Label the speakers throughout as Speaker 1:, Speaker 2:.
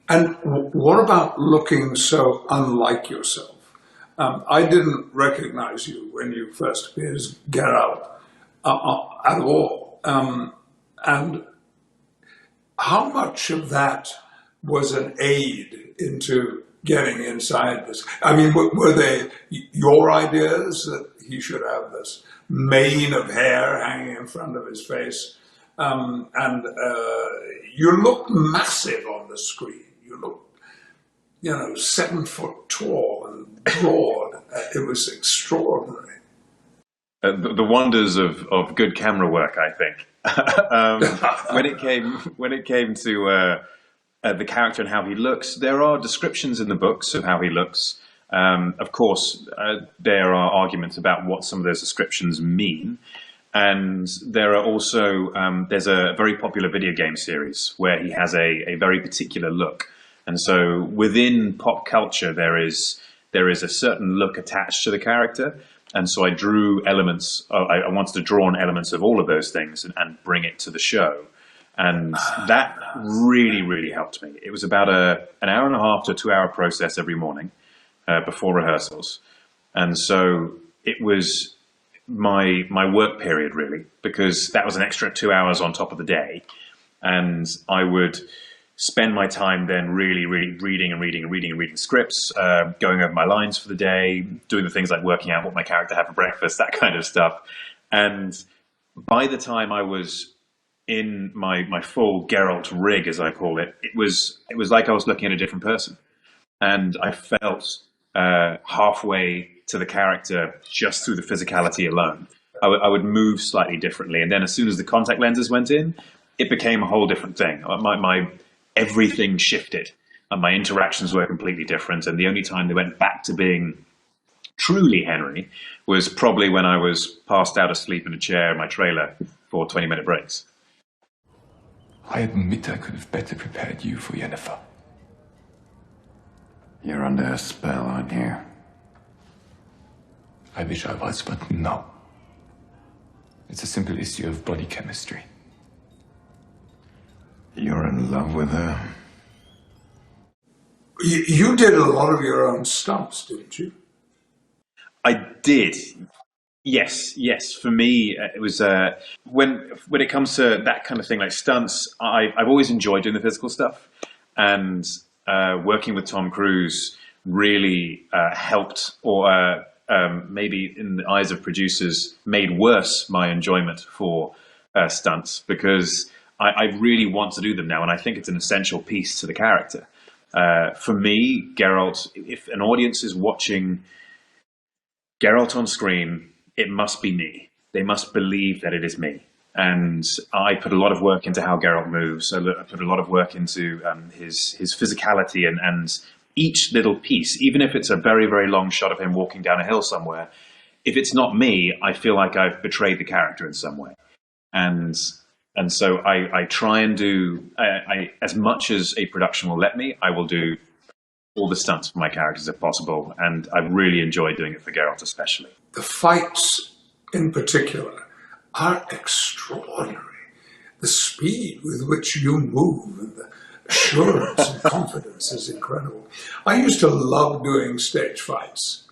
Speaker 1: And what about looking so unlike yourself? I didn't recognize you when you first appeared as Geralt at all. And how much of that was an aid into getting inside this? I mean, were they your ideas that he should have this mane of hair hanging in front of his face? You look massive on the screen. You look, 7 foot tall and broad. It was extraordinary.
Speaker 2: The wonders of good camera work, I think. When it came to the character and how he looks, there are descriptions in the books of how he looks. Of course, there are arguments about what some of those descriptions mean. And there are also, there's a very popular video game series where he has a very particular look. And so within pop culture, there is a certain look attached to the character. And so I drew elements, I wanted to draw on elements of all of those things and bring it to the show. And that really, really helped me. It was about an hour and a half to 2 hour process every morning before rehearsals. And so it was my work period, really, because that was an extra 2 hours on top of the day. And I would spend my time then really reading scripts, going over my lines for the day, doing the things like working out what my character had for breakfast, that kind of stuff. And by the time I was in my full Geralt rig, as I call it, it was like I was looking at a different person. And I felt halfway to the character just through the physicality alone. I would move slightly differently. And then as soon as the contact lenses went in, it became a whole different thing. My everything shifted and my interactions were completely different. And the only time they went back to being truly Henry was probably when I was passed out asleep in a chair in my trailer for 20-minute breaks.
Speaker 3: I admit I could have better prepared you for Yennefer.
Speaker 4: You're under a spell, aren't you?
Speaker 3: I wish I was, but no. It's a simple issue of body chemistry.
Speaker 4: You're in love with her?
Speaker 1: You did a lot of your own stunts, didn't you?
Speaker 2: I did. Yes. For me, it was when it comes to that kind of thing, like stunts. I've always enjoyed doing the physical stuff, and working with Tom Cruise really helped, or maybe in the eyes of producers, made worse my enjoyment for stunts, because I really want to do them now, and I think it's an essential piece to the character. For me, Geralt, if an audience is watching Geralt on screen, it must be me. They must believe that it is me. And I put a lot of work into how Geralt moves. I put a lot of work into his physicality and each little piece, even if it's a very, very long shot of him walking down a hill somewhere. If it's not me, I feel like I've betrayed the character in some way. And so I try and do, as much as a production will let me, I will do all the stunts for my characters if possible. And I really enjoy doing it for Geralt especially.
Speaker 1: The fights in particular are extraordinary. The speed with which you move and the assurance and confidence is incredible. I used to love doing stage fights.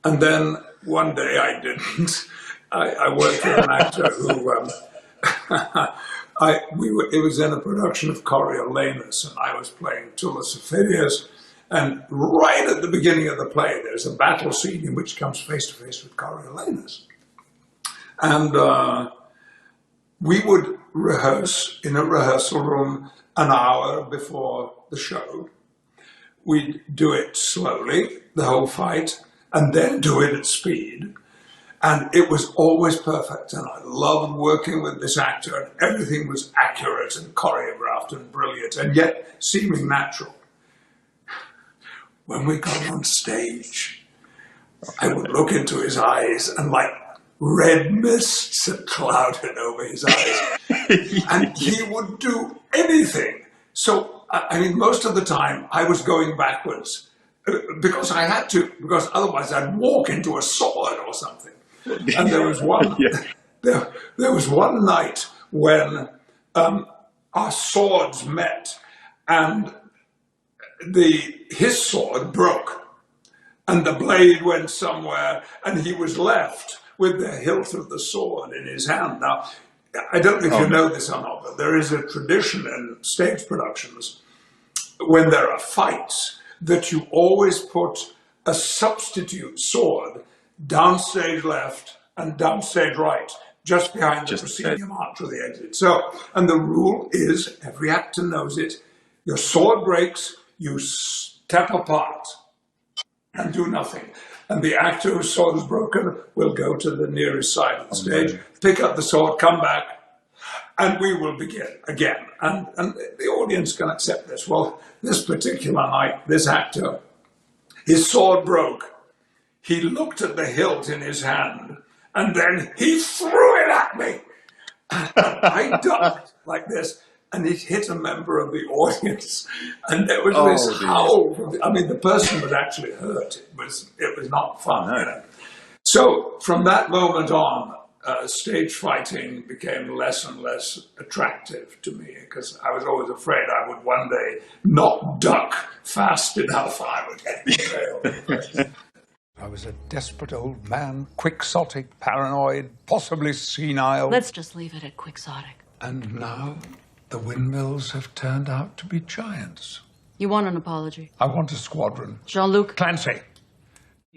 Speaker 1: And then one day I didn't. I worked with an actor who... it was in a production of Coriolanus, and I was playing Tullus Ophidius, and right at the beginning of the play there's a battle scene in which he comes face to face with Coriolanus. And we would rehearse in a rehearsal room an hour before the show. We'd do it slowly, the whole fight, and then do it at speed. And it was always perfect, and I loved working with this actor, and everything was accurate and choreographed and brilliant, and yet seeming natural. When we got on stage, I would look into his eyes, and like red mists had clouded over his eyes, and he would do anything. So, I mean, most of the time, I was going backwards, because I had to, because otherwise I'd walk into a sword or something. And there was one, there was one night when our swords met, and his sword broke, and the blade went somewhere, and he was left with the hilt of the sword in his hand. Now, I don't know if you know this or not, but there is a tradition in stage productions when there are fights that you always put a substitute sword downstage left and downstage right, just behind the proscenium arch of the exit. So, and the rule is, every actor knows it, your sword breaks, you step apart and do nothing. And the actor whose sword is broken will go to the nearest side of the stage, pick up the sword, come back, and we will begin again. And the audience can accept this. Well, this particular night, this actor, his sword broke. He looked at the hilt in his hand, and then he threw it at me. And I ducked like this, and it hit a member of the audience. And there was this howl. I mean, the person was actually hurt. It was not fun. You know? So from that moment on, stage fighting became less and less attractive to me, because I was always afraid I would one day not duck fast enough. I would get impaled.
Speaker 5: I was a desperate old man, quixotic, paranoid, possibly senile.
Speaker 6: Let's just leave it at quixotic.
Speaker 5: And now the windmills have turned out to be giants.
Speaker 6: You want an apology?
Speaker 5: I want a squadron.
Speaker 6: Jean-Luc?
Speaker 5: Clancy.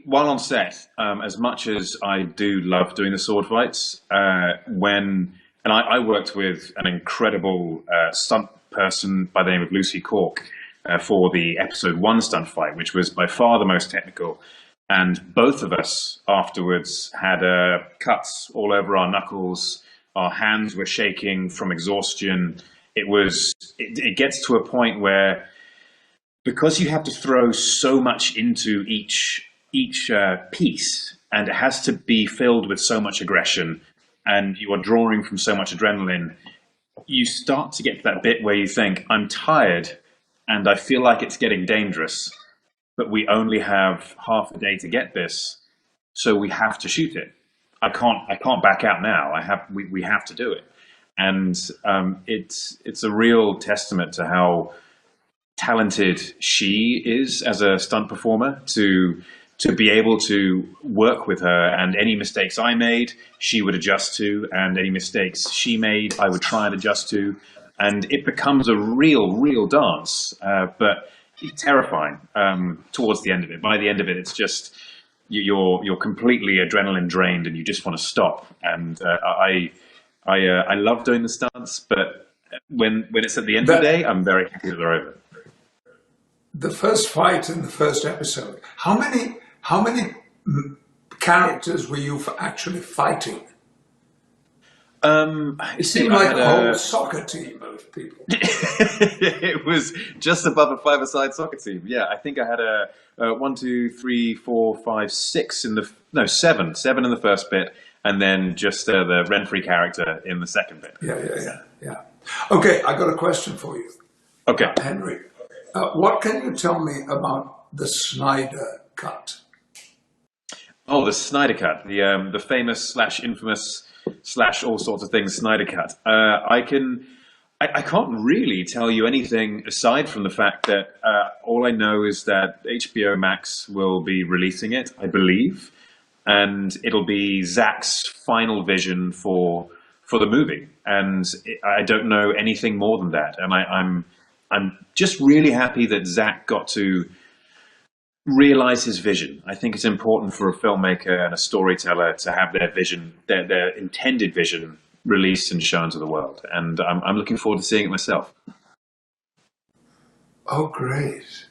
Speaker 2: While on set, as much as I do love doing the sword fights, I worked with an incredible stunt person by the name of Lucy Cork for the episode 1 stunt fight, which was by far the most technical. And both of us afterwards had cuts all over our knuckles. Our hands were shaking from exhaustion. It gets to a point where, because you have to throw so much into each piece, and it has to be filled with so much aggression, and you are drawing from so much adrenaline, you start to get to that bit where you think, I'm tired and I feel like it's getting dangerous, but we only have half a day to get this, so we have to shoot it. I can't back out now. We have to do it. And it's a real testament to how talented she is as a stunt performer to be able to work with her, and any mistakes I made, she would adjust to, and any mistakes she made, I would try and adjust to. And it becomes a real dance, but terrifying towards the end of it. By the end of it, it's just, you're completely adrenaline drained and you just want to stop. And I love doing the stunts, but when it's at the end of the day, I'm very happy that they're over.
Speaker 1: The first fight in the first episode, how many characters were you actually fighting? It seemed like a whole soccer team of people.
Speaker 2: It was just above a 5-a-side soccer team. Yeah, I think I had a 1, 2, 3, 4, 5, 6 7 in the first bit, and then just the Renfrey character in the second bit.
Speaker 1: Yeah. Okay, I got a question for you.
Speaker 2: Okay,
Speaker 1: Henry, what can you tell me about the Snyder Cut?
Speaker 2: Oh, the Snyder Cut, the famous / infamous / all sorts of things Snyder Cut. I can't really tell you anything aside from the fact that all I know is that HBO Max will be releasing it, I believe, and it'll be Zach's final vision for the movie, and I don't know anything more than that. And I'm just really happy that Zach got to realize his vision. I think it's important for a filmmaker and a storyteller to have their vision, their intended vision, released and shown to the world. And I'm looking forward to seeing it myself.
Speaker 1: Oh, great.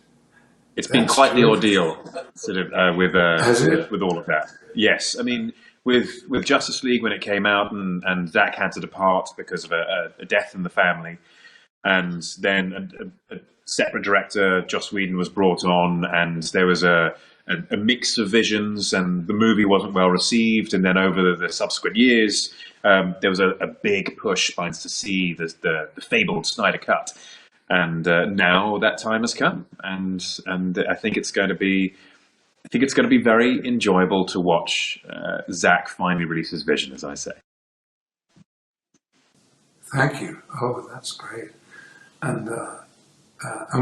Speaker 2: It's been quite the ordeal, sort of, with all of that. Yes, I mean, with Justice League when it came out, and Zach had to depart because of a death in the family, and then a separate director, Joss Whedon, was brought on, and there was a mix of visions, and the movie wasn't well received. And then over the subsequent years, there was a big push by us to see the fabled Snyder Cut. And now that time has come, and I think it's going to be very enjoyable to watch Zach finally release his vision, as I say.
Speaker 1: Thank you. Oh, that's great. And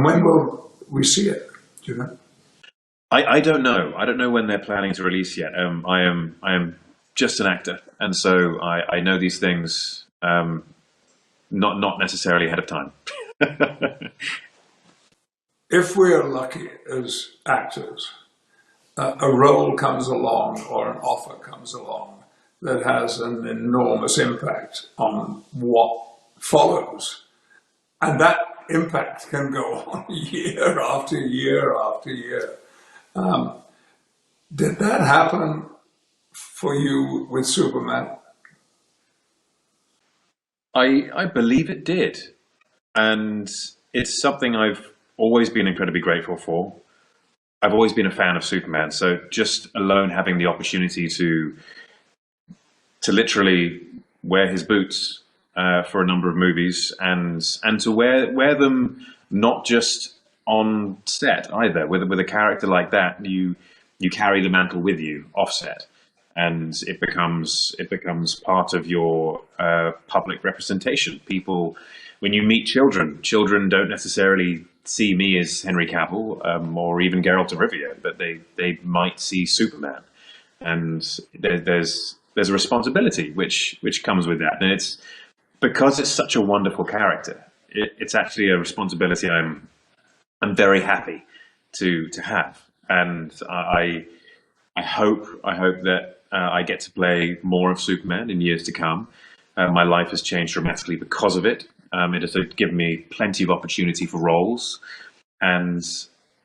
Speaker 1: when will we see it? Do you know?
Speaker 2: I don't know. I don't know when they're planning to release yet. I am just an actor, and so I know these things not necessarily ahead of time.
Speaker 1: If we are lucky as actors, a role comes along or an offer comes along that has an enormous impact on what follows. And that impact can go on year after year after year. Did that happen for you with Superman?
Speaker 2: I believe it did. And it's something I've always been incredibly grateful for. I've always been a fan of Superman. So just alone having the opportunity to literally wear his boots for a number of movies and to wear them not just on set either. With a character like that, you carry the mantle with you off set, and it becomes part of your public representation. People, when you meet children don't necessarily see me as Henry Cavill or even Geralt of Rivia, but they might see Superman, and there's a responsibility which comes with that, and it's because it's such a wonderful character. It's actually a responsibility I'm very happy to have, and I hope that I get to play more of Superman in years to come. My life has changed dramatically because of it. It has given me plenty of opportunity for roles, and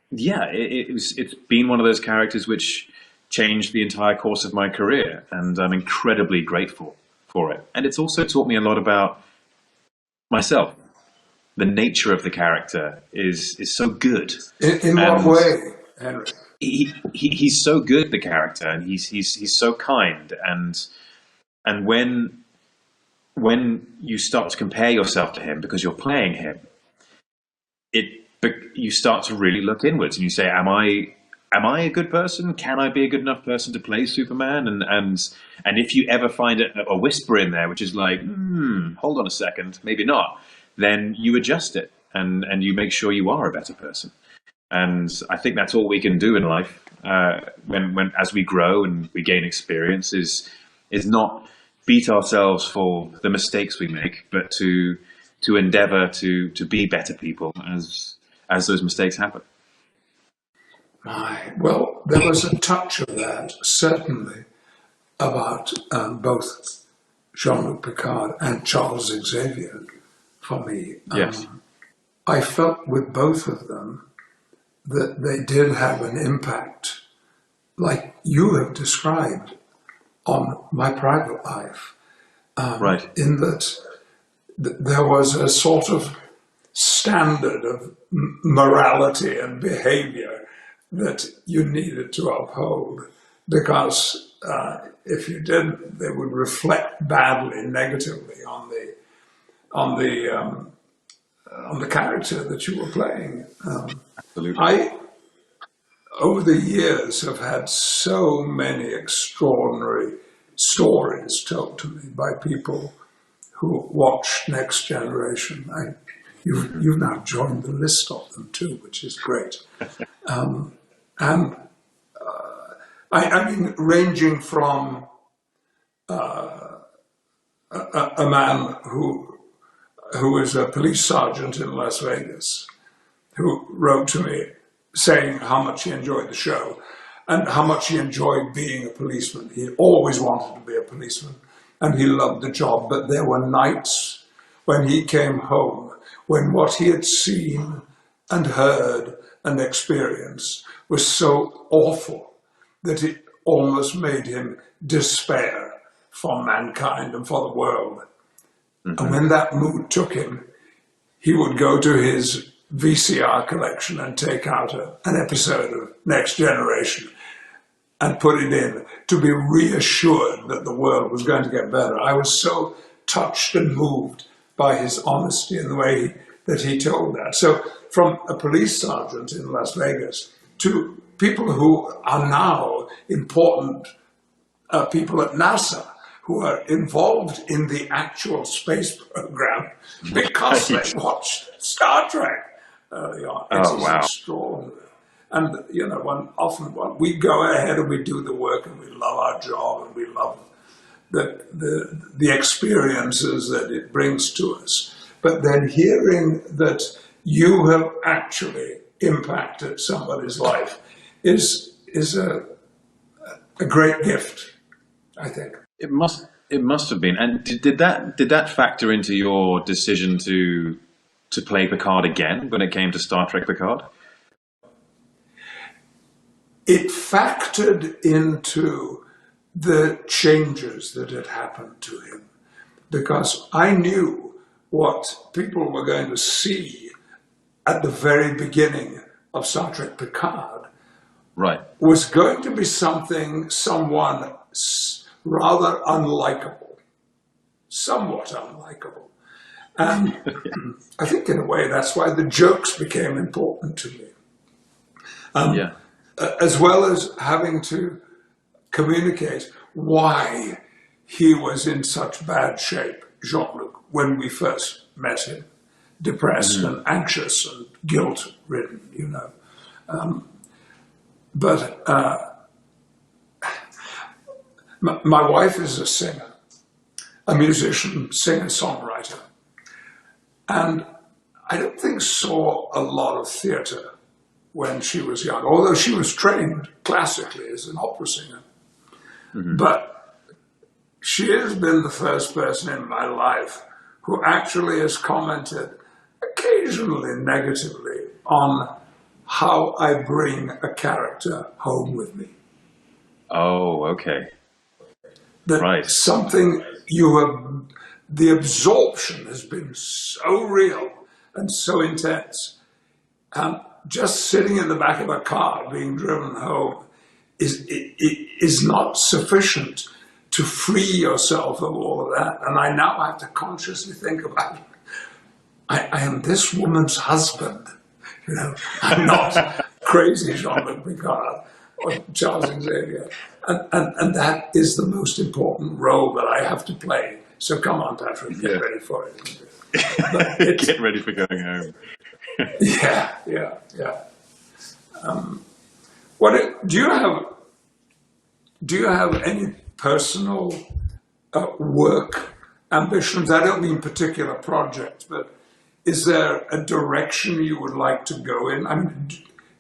Speaker 2: yeah, it's been one of those characters which changed the entire course of my career, and I'm incredibly grateful for it. And it's also taught me a lot about myself. The nature of the character is so good.
Speaker 1: In what way, Henry?
Speaker 2: He's so good, the character, and he's so kind, and when you start to compare yourself to him because you're playing him, you start to really look inwards and you say, am I a good person? Can I be a good enough person to play Superman? And if you ever find a whisper in there which is like, hold on a second, maybe not, then you adjust it and you make sure you are a better person. And I think that's all we can do in life when as we grow and we gain experience is not beat ourselves for the mistakes we make, but to endeavor to be better people as those mistakes happen.
Speaker 1: Well, there was a touch of that, certainly, about both Jean-Luc Picard and Charles Xavier for me.
Speaker 2: Yes.
Speaker 1: I felt with both of them that they did have an impact, like you have described, on my private life.
Speaker 2: Right.
Speaker 1: In that there was a sort of standard of morality and behavior that you needed to uphold, because if you didn't, they would reflect badly, negatively on the character that you were playing.
Speaker 2: Absolutely.
Speaker 1: I, over the years, have had so many extraordinary stories told to me by people who watched Next Generation. You've now joined the list of them too, which is great. I mean, ranging from a man who is a police sergeant in Las Vegas, who wrote to me saying how much he enjoyed the show and how much he enjoyed being a policeman. He always wanted to be a policeman and he loved the job, but there were nights when he came home when what he had seen and heard and experienced was so awful that it almost made him despair for mankind and for the world. Mm-hmm. And when that mood took him, he would go to his VCR collection and take out an episode of Next Generation and put it in to be reassured that the world was going to get better. I was so touched and moved by his honesty and the way that he told that. So from a police sergeant in Las Vegas to people who are now important people at NASA, who are involved in the actual space program because they watched Star Trek early on. It's extraordinary. And, you know, we go ahead and we do the work and we love our job and we love the experiences that it brings to us. But then hearing that you have actually impacted somebody's life is a great gift, I think.
Speaker 2: It must have been. And did that factor into your decision to play Picard again when it came to Star Trek Picard?
Speaker 1: It factored into the changes that had happened to him, because I knew what people were going to see at the very beginning of Star Trek Picard was going to be someone rather unlikable, somewhat unlikable. And I think in a way that's why the jokes became important to me. As well as having to communicate why he was in such bad shape, Jean-Luc, when we first met him, depressed and anxious and guilt-ridden, you know. But my wife is a singer, a musician, singer-songwriter, and I don't think saw a lot of theatre when she was young, although she was trained classically as an opera singer. But she has been the first person in my life who actually has commented occasionally negatively on how I bring a character home with me.
Speaker 2: Oh, okay.
Speaker 1: That something the absorption has been so real and so intense. Just sitting in the back of a car being driven home is not sufficient to free yourself of all of that. And I now have to consciously think about it. I am this woman's husband. You know, I'm not crazy Jean-Luc Picard or Charles Xavier. And that is the most important role that I have to play. So come on, Patrick, get ready for it.
Speaker 2: Get ready for going home.
Speaker 1: Yeah. Do you have any personal work ambitions? I don't mean particular projects, but is there a direction you would like to go in? I mean,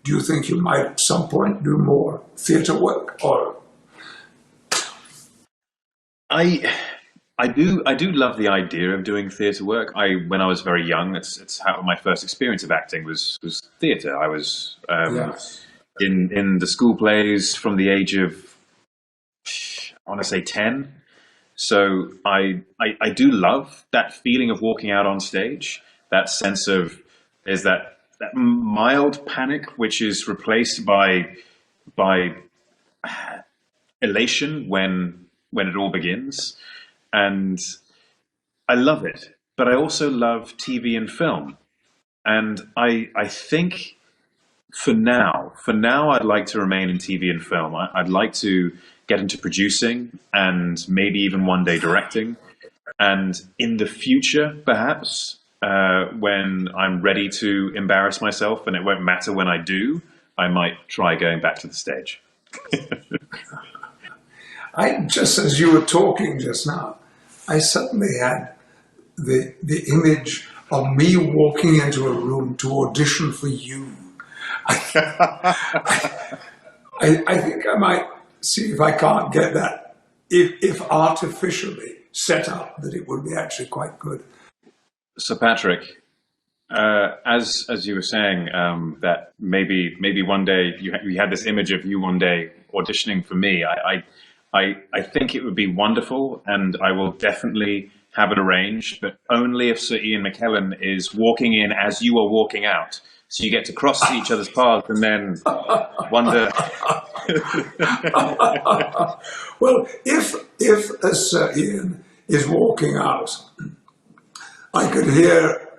Speaker 1: do you think you might at some point do more theatre work? Or
Speaker 2: I do love the idea of doing theatre work. When I was very young, it's how my first experience of acting was theatre. I was in the school plays from the age of, I want to say 10. So I do love that feeling of walking out on stage. That sense of there's that mild panic, which is replaced by elation when it all begins. And I love it, but I also love TV and film. And I think for now, I'd like to remain in TV and film. I'd like to get into producing and maybe even one day directing. And in the future, perhaps, when I'm ready to embarrass myself and it won't matter when I do, I might try going back to the stage.
Speaker 1: Just as you were talking just now, I suddenly had the image of me walking into a room to audition for you. I think I might see if I can't get that, if artificially set up, that it would be actually quite good.
Speaker 2: So Patrick, as you were saying, that maybe one day you had this image of you one day auditioning for me. I think it would be wonderful, and I will definitely have it arranged, but only if Sir Ian McKellen is walking in as you are walking out. So you get to cross each other's paths and then wonder.
Speaker 1: Well, if Sir Ian is walking out, I could hear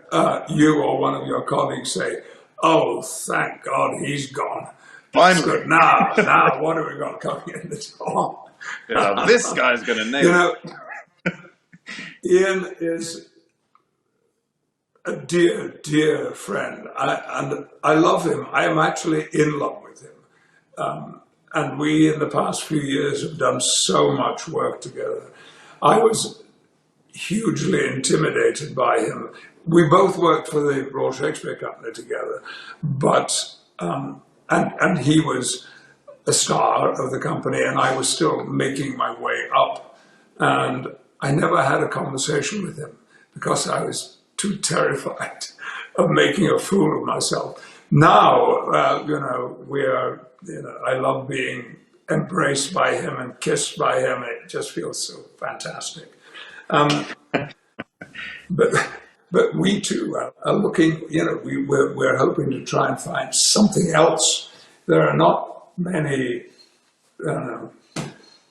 Speaker 1: you or one of your colleagues say, "Oh, thank God he's gone.
Speaker 2: Finally.
Speaker 1: Good. Now what have we got coming in the door?"
Speaker 2: This guy's going to nail it.
Speaker 1: Ian is a dear, dear friend, and I love him. I am actually in love with him. And we, in the past few years, have done so much work together. I was hugely intimidated by him. We both worked for the Royal Shakespeare Company together, but and he was a star of the company, and I was still making my way up. And I never had a conversation with him because I was too terrified of making a fool of myself. Now, I love being embraced by him and kissed by him. It just feels so fantastic. But we too are looking, we're hoping to try and find something else. There are not many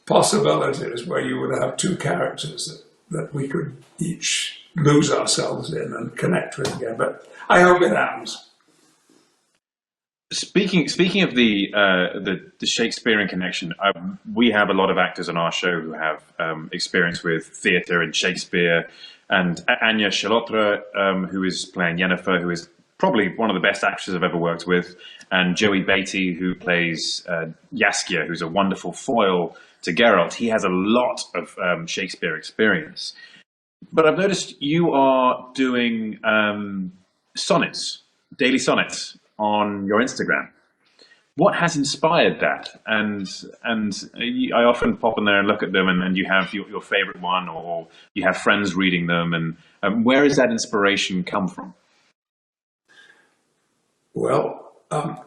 Speaker 1: possibilities where you would have two characters that we could each lose ourselves in and connect with again. But I hope it happens.
Speaker 2: Speaking of the Shakespearean connection, we have a lot of actors on our show who have experience with theatre and Shakespeare, and Anya Chalotra, who is playing Yennefer, who is probably one of the best actors I've ever worked with, and Joey Beatty, who plays Jaskier, who's a wonderful foil to Geralt. He has a lot of Shakespeare experience. But I've noticed you are doing sonnets, daily sonnets, on your Instagram. What has inspired that? And I often pop in there and look at them, and you have your favorite one, or you have friends reading them, and where does that inspiration come from?
Speaker 1: Well,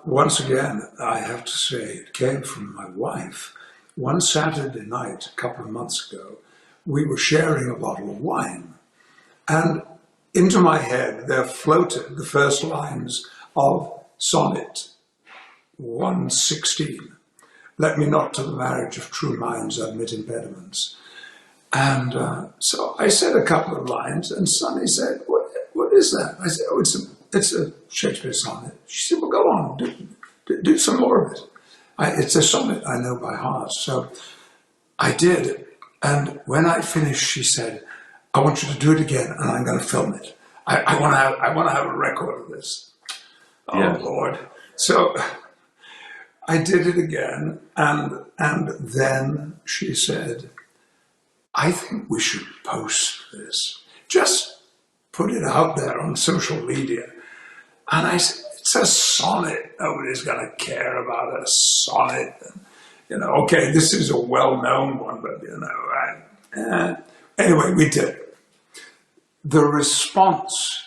Speaker 1: once again, I have to say it came from my wife. One Saturday night, a couple of months ago, we were sharing a bottle of wine, and into my head there floated the first lines of Sonnet 116. Let me not to the marriage of true minds admit impediments. And so I said a couple of lines, and Sonny said, what is that? I said, oh, it's a Shakespeare sonnet. She said, well, go on, do some more of it. It's a sonnet I know by heart. So I did. And when I finished, she said, I want you to do it again, and I'm going to film it. I want to have a record of this. Oh, yeah. Lord. So I did it again, and then she said, I think we should post this. Just put it out there on social media. And I said, it's a sonnet. Nobody's going to care about a sonnet. And, okay, this is a well-known one, but, anyway, we did it. The response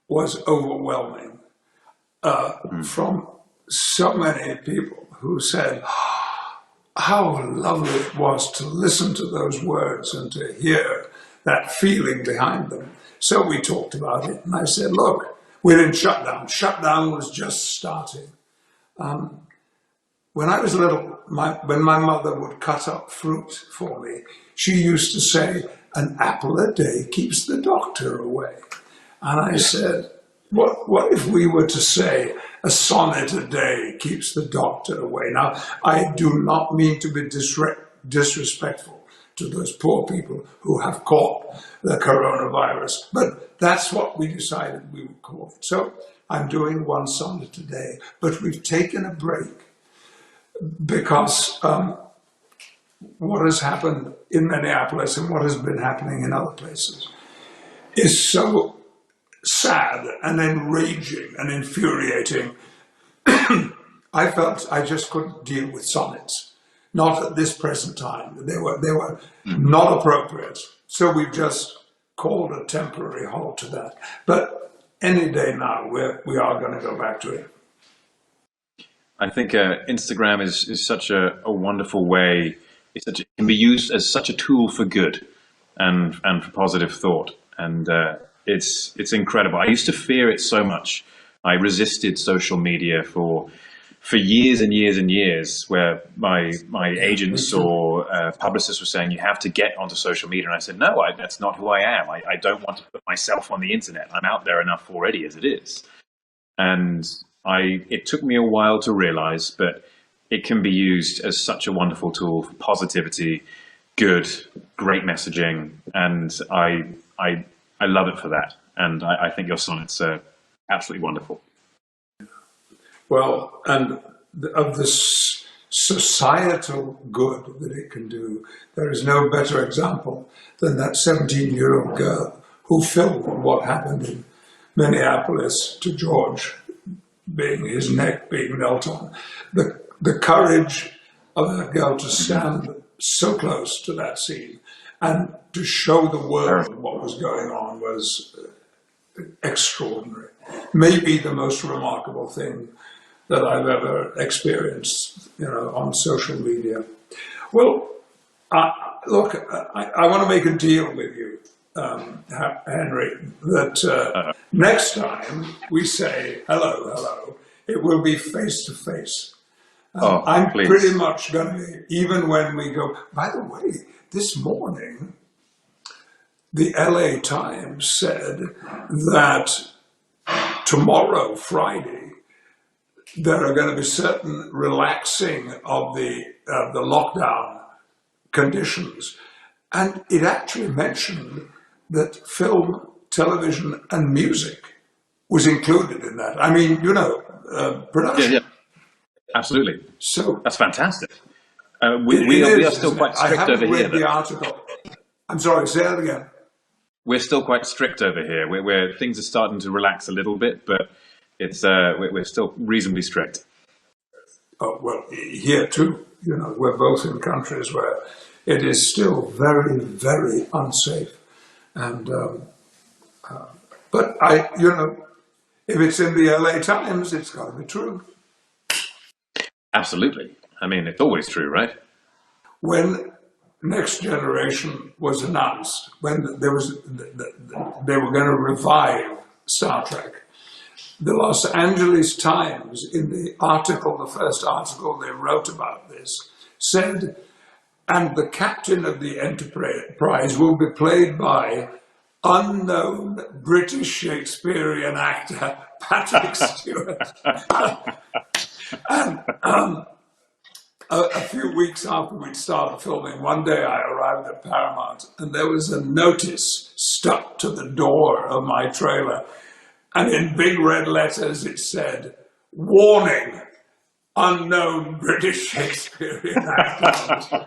Speaker 1: was overwhelming. From so many people who said how lovely it was to listen to those words and to hear that feeling behind them. So we talked about it, and I said, look, we're in shutdown. Shutdown was just starting. When I was little, when my mother would cut up fruit for me, she used to say, an apple a day keeps the doctor away. And I said, what if we were to say a sonnet a day keeps the doctor away? Now, I do not mean to be disrespectful to those poor people who have caught the coronavirus, but that's what we decided we would call it. So I'm doing one sonnet a day, but we've taken a break because what has happened in Minneapolis and what has been happening in other places is so sad and enraging and infuriating. I felt I just couldn't deal with sonnets, not at this present time. They were not appropriate. So we've just called a temporary halt to that. But any day now, we are going to go back to it.
Speaker 2: I think Instagram is such a wonderful way. It can be used as such a tool for good and for positive thought. And it's incredible. I used to fear it so much. I resisted social media for years and years and years, where my agents or publicists were saying, you have to get onto social media. And I said, no, that's not who I am. I don't want to put myself on the internet. I'm out there enough already as it is. And it took me a while to realize, but it can be used as such a wonderful tool for positivity, good, great messaging, and I love it for that. And I think your sonnets are absolutely wonderful.
Speaker 1: Well, and of this societal good that it can do, there is no better example than that 17-year-old girl who filmed what happened in Minneapolis to George, being his neck being knelt on. The courage of that girl to stand so close to that scene and to show the world what was going on was extraordinary. Maybe the most remarkable thing that I've ever experienced, on social media. Well, look, I want to make a deal with you, Henry, that next time we say hello, it will be face to face. I'm
Speaker 2: please.
Speaker 1: Pretty much going to be, even when we go, by the way, this morning, the LA Times said that tomorrow, Friday, there are going to be certain relaxing of the lockdown conditions. And it actually mentioned that film, television, and music was included in that. I mean, production.
Speaker 2: Yeah. Absolutely.
Speaker 1: So
Speaker 2: that's fantastic. We are still quite strict over here.
Speaker 1: The article. I'm sorry, say that again.
Speaker 2: We're still quite strict over here. Where things are starting to relax a little bit, but it's we're still reasonably strict.
Speaker 1: Oh, well, here too. We're both in countries where it is still very, very unsafe. And but if it's in the LA Times, it's got to be true.
Speaker 2: Absolutely. I mean, it's always true, right?
Speaker 1: When Next Generation was announced, when they were going to revive Star Trek, the Los Angeles Times, in the first article they wrote about this, said, and the captain of the Enterprise will be played by unknown British Shakespearean actor Patrick Stewart. And a few weeks after we'd started filming, one day I arrived at Paramount and there was a notice stuck to the door of my trailer. And in big red letters it said, "Warning, unknown British Shakespearean actor."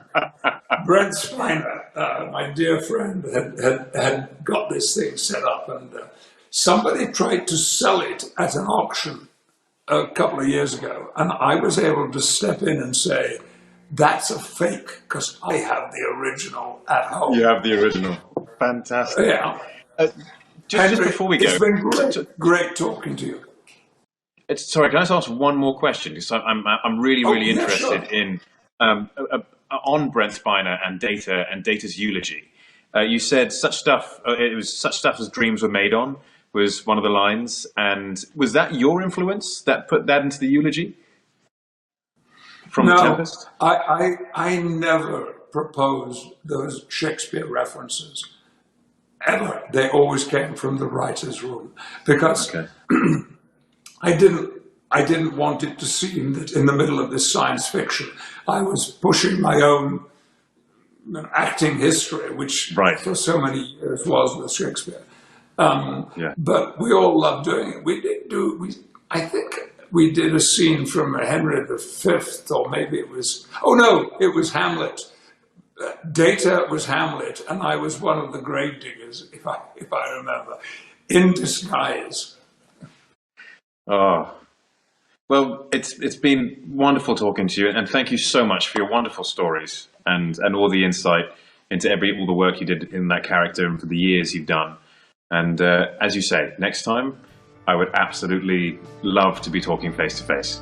Speaker 1: Brent Spiner, my dear friend, had got this thing set up, and somebody tried to sell it at an auction a couple of years ago, and I was able to step in and say, "That's a fake, because I have the original at home."
Speaker 2: You have the original. Fantastic.
Speaker 1: Yeah.
Speaker 2: Just before we go,
Speaker 1: it's been great talking to you.
Speaker 2: Sorry, can I just ask one more question? Because I'm really interested in on Brent Spiner and Data's eulogy. You said such stuff. It was such stuff as dreams were made on was one of the lines, and was that your influence that put that into the eulogy from The Tempest?
Speaker 1: I never proposed those Shakespeare references. Ever. They always came from the writer's room, because I didn't want it to seem that in the middle of this science fiction I was pushing my own acting history, which for so many years was with Shakespeare. But we all loved doing it. I think we did a scene from Henry V, or maybe it was Hamlet. Data was Hamlet, and I was one of the grave diggers, if I remember, in disguise.
Speaker 2: Oh, well, it's been wonderful talking to you, and thank you so much for your wonderful stories and all the insight into all the work you did in that character and for the years you've done. And as you say, next time, I would absolutely love to be talking face to face.